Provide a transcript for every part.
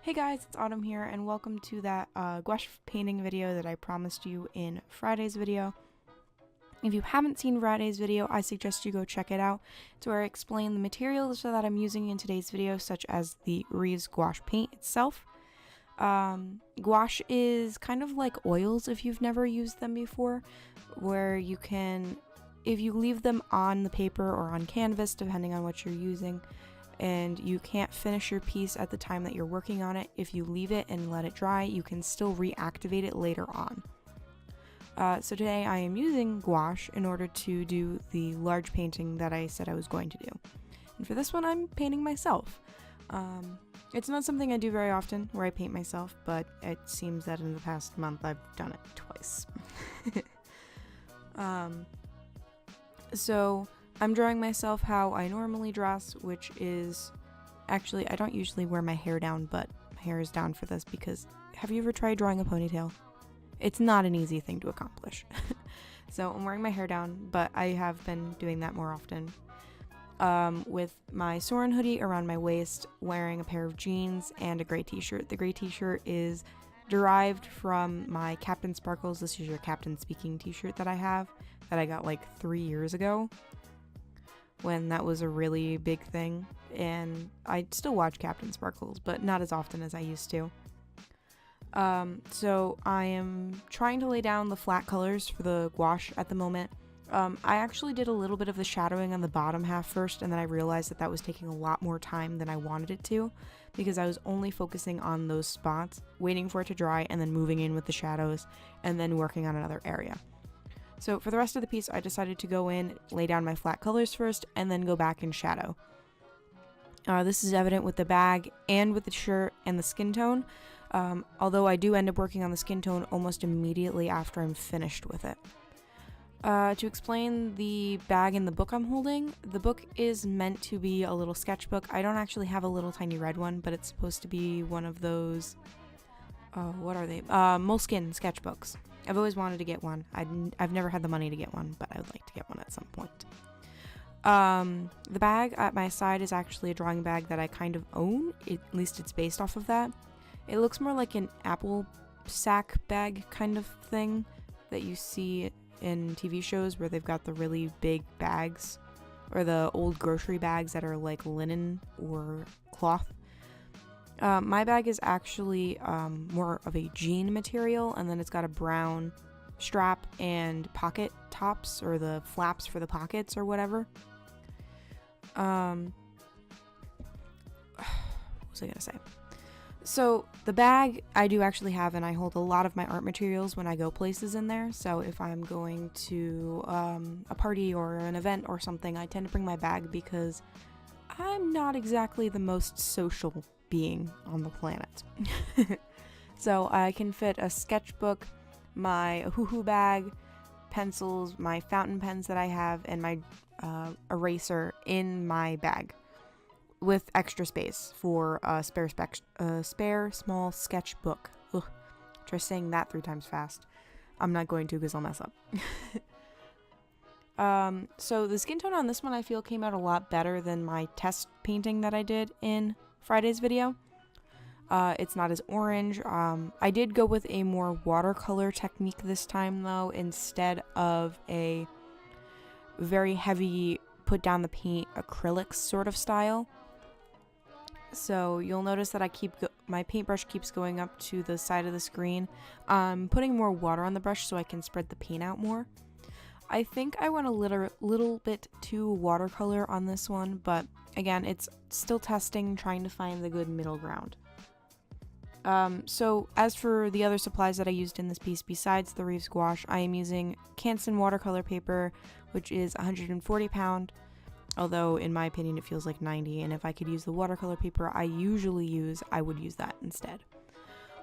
Hey guys, it's Autumn here, and welcome to that gouache painting video that I promised you in Friday's video. If you haven't seen Friday's video, I suggest you go check it out. It's where I explain the materials that I'm using in today's video, such as the Reeves gouache paint itself. Gouache is kind of like oils if you've never used them before, where you can, if you leave them on the paper or on canvas, depending on what you're using, and you can't finish your piece at the time that you're working on it, if you leave it and let it dry, you can still reactivate it later on. So today I am using gouache in order to do the large painting that I said I was going to do. And for this one, I'm painting myself. It's not something I do very often, where I paint myself, but it seems that in the past month I've done it twice. So I'm drawing myself how I normally dress, which is, actually, I don't usually wear my hair down, but my hair is down for this because, have you ever tried drawing a ponytail? It's not an easy thing to accomplish. So I'm wearing my hair down, but I have been doing that more often. With my Soren hoodie around my waist, wearing a pair of jeans and a gray t-shirt. The gray t-shirt is derived from my Captain Sparkles, This Is Your Captain Speaking t-shirt that I have, that I got like 3 years ago, when that was a really big thing, and I still watch Captain Sparkles, but not as often as I used to. So I am trying to lay down the flat colors for the gouache at the moment. I actually did a little bit of the shadowing on the bottom half first, and then I realized that that was taking a lot more time than I wanted it to, because I was only focusing on those spots, waiting for it to dry, and then moving in with the shadows, and then working on another area. So for the rest of the piece, I decided to go in, lay down my flat colors first, and then go back and shadow. This is evident with the bag and with the shirt and the skin tone, although I do end up working on the skin tone almost immediately after I'm finished with it. To explain the bag and the book I'm holding, the book is meant to be a little sketchbook. I don't actually have a little tiny red one, but it's supposed to be one of those, what are they? Moleskine sketchbooks. I've always wanted to get one. I've never had the money to get one, but I would like to get one at some point. The bag at my side is actually a drawing bag that I kind of own. At least it's based off of that. It looks more like an apple sack bag kind of thing that you see in TV shows where they've got the really big bags, or the old grocery bags that are like linen or cloth. My bag is actually more of a jean material, and then it's got a brown strap and pocket tops, or the flaps for the pockets or whatever. What was I gonna say? So the bag I do actually have, and I hold a lot of my art materials when I go places in there. So if I'm going to a party or an event or something, I tend to bring my bag because I'm not exactly the most social being on the planet. So I can fit a sketchbook, my hoo-hoo bag, pencils, my fountain pens that I have, and my eraser in my bag, with extra space for a spare small sketchbook. Ugh. Try saying that 3 times fast. I'm not going to because I'll mess up. So the skin tone on this one I feel came out a lot better than my test painting that I did in Friday's video. It's not as orange. I did go with a more watercolor technique this time though, instead of a very heavy put down the paint acrylics sort of style. So you'll notice that my paintbrush keeps going up to the side of the screen. I'm putting more water on the brush so I can spread the paint out more. I think I went a little bit too watercolor on this one, but again, it's still testing, trying to find the good middle ground. So as for the other supplies that I used in this piece, besides the Reeves gouache, I am using Canson watercolor paper, which is 140 pound, although in my opinion it feels like 90, and if I could use the watercolor paper I usually use, I would use that instead.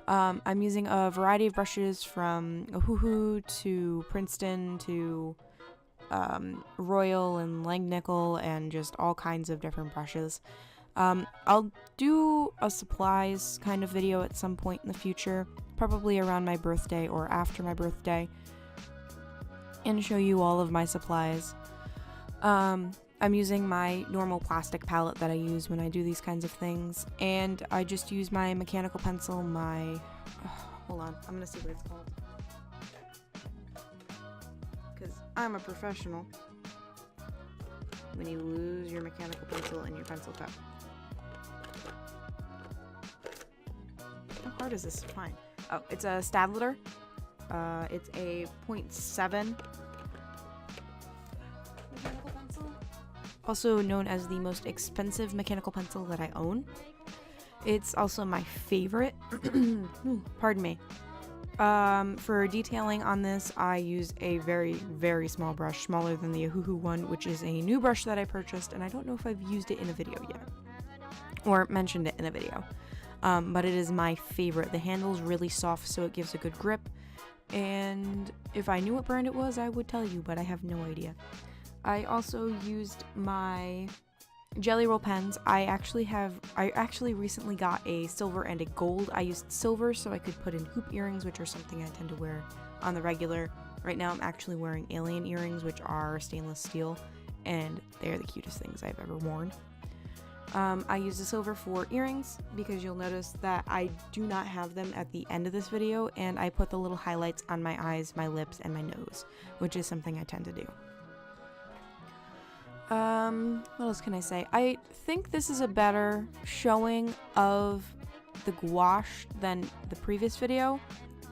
I'm using a variety of brushes, from Ohuhu to Princeton to Royal and Langnickel, and just all kinds of different brushes. I'll do a supplies kind of video at some point in the future, probably around my birthday or after my birthday, and show you all of my supplies. I'm using my normal plastic palette that I use when I do these kinds of things, and I just use my mechanical pencil, hold on, I'm gonna see what it's called, because I'm a professional. When you lose your mechanical pencil in your pencil cup. How hard is this? Fine. Oh, it's a Stadler. It's a 0.7 mechanical pencil. Also known as the most expensive mechanical pencil that I own. It's also my favorite. Pardon me. For detailing on this, I use a very, very small brush, smaller than the Ohuhu one, which is a new brush that I purchased, and I don't know if I've used it in a video yet, or mentioned it in a video, but it is my favorite. The handle's really soft, so it gives a good grip, and if I knew what brand it was, I would tell you, but I have no idea. I also used my Jelly Roll pens. I actually recently got a silver and a gold. I used silver so I could put in hoop earrings, which are something I tend to wear on the regular. Right now I'm actually wearing alien earrings, which are stainless steel, and they're the cutest things I've ever worn. I use the silver for earrings because you'll notice that I do not have them at the end of this video, and I put the little highlights on my eyes, my lips, and my nose, which is something I tend to do. What else can I say? I think this is a better showing of the gouache than the previous video.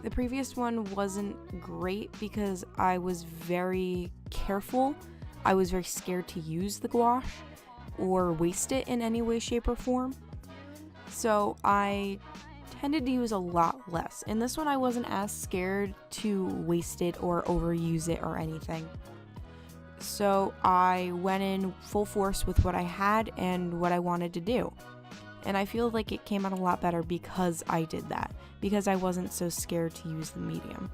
The previous one wasn't great because I was very careful. I was very scared to use the gouache or waste it in any way, shape, or form. So I tended to use a lot less. In this one, I wasn't as scared to waste it or overuse it or anything. So I went in full force with what I had and what I wanted to do. And I feel like it came out a lot better because I did that. Because I wasn't so scared to use the medium.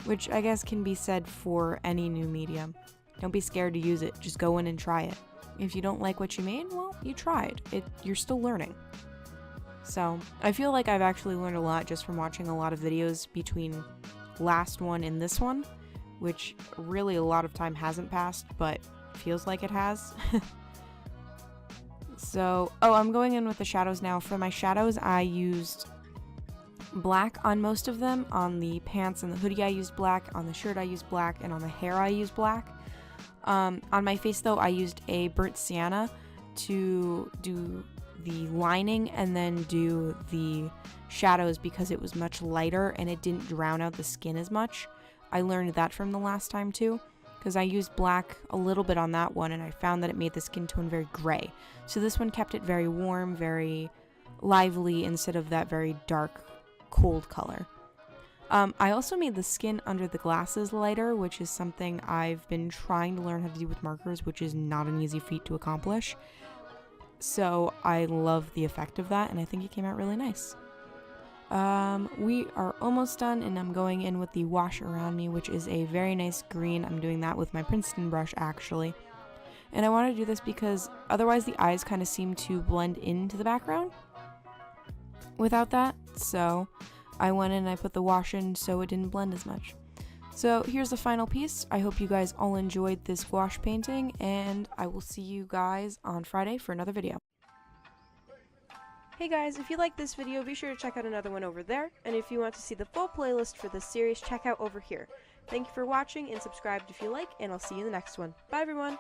Which I guess can be said for any new medium. Don't be scared to use it. Just go in and try it. If you don't like what you made, well, you tried. You're still learning. So I feel like I've actually learned a lot just from watching a lot of videos between last one and this one. Which really a lot of time hasn't passed, but feels like it has. So, I'm going in with the shadows now. For my shadows, I used black on most of them. On the pants and the hoodie, I used black. On the shirt, I used black. And on the hair, I used black. On my face, though, I used a burnt sienna to do the lining and then do the shadows because it was much lighter and it didn't drown out the skin as much. I learned that from the last time too, because I used black a little bit on that one and I found that it made the skin tone very gray. So this one kept it very warm, very lively instead of that very dark, cold color. I also made the skin under the glasses lighter, which is something I've been trying to learn how to do with markers, which is not an easy feat to accomplish. So I love the effect of that and I think it came out really nice. We are almost done and I'm going in with the wash around me, which is a very nice green. I'm doing that with my Princeton brush actually. And I want to do this because otherwise the eyes kind of seem to blend into the background without that. So I went in and I put the wash in so it didn't blend as much. So here's the final piece. I hope you guys all enjoyed this gouache painting and I will see you guys on Friday for another video. Hey guys, if you like this video, be sure to check out another one over there, and if you want to see the full playlist for this series, check out over here. Thank you for watching, and subscribe if you like, and I'll see you in the next one. Bye everyone!